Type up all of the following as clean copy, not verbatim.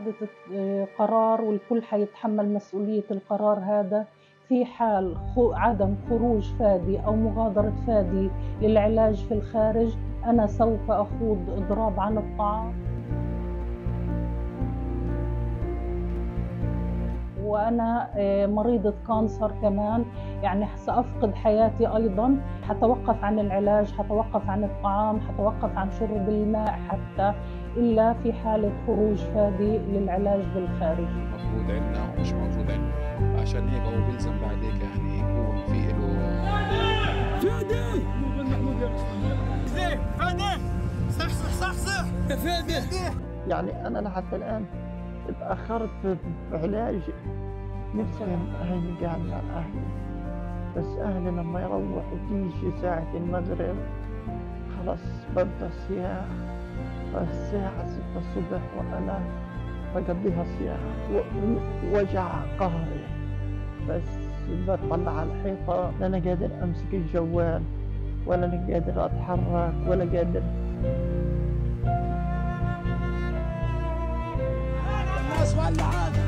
اتخذت قرار والكل حيتحمل مسؤولية القرار هذا. في حال عدم خروج فادي أو مغادرة فادي للعلاج في الخارج، أنا سوف أخوض إضراب عن الطعام. وأنا مريضة كانسر كمان، يعني سأفقد حياتي أيضاً. حتوقف عن العلاج، حتوقف عن الطعام، حتوقف عن شرب الماء حتى، إلا في حالة خروج فادي للعلاج بالخارج. مفروض عنا ومش موجود عنا، عشان هيك هو بيلزم بعد هيك يعني يكون في له فادي محمود يا فادي صح يا فادي. يعني أنا لحتى الآن اتأخرت في علاج. نفسي أهلي قاعد مع أهلي، بس أهلي لما يروحوا تيجي ساعة المغرب خلاص ببدأ صياح. الساعة 6 الصبح وأنا بقضيها صياح وجع قهري، بس بطلع على الحيطة لا أنا قادر أمسك الجوال ولا أنا قادر أتحرك ولا قادر. الناس ولعت.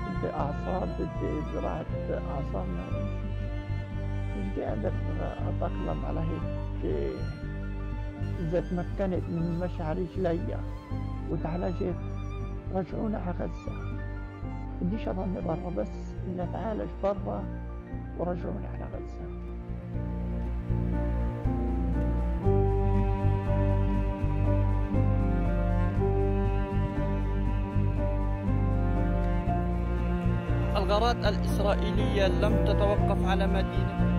بدي أعصاب، بدي زراعة أعصاب، مش قادر أتأقلم على هيك. إذا تمكنت من مشي رجلي وتعالجت رجعونا على غزة. بديش أضلني برا، بس إني أتعالج برا ورجعوني على غزة. الغارات الإسرائيلية لم تتوقف على مدينة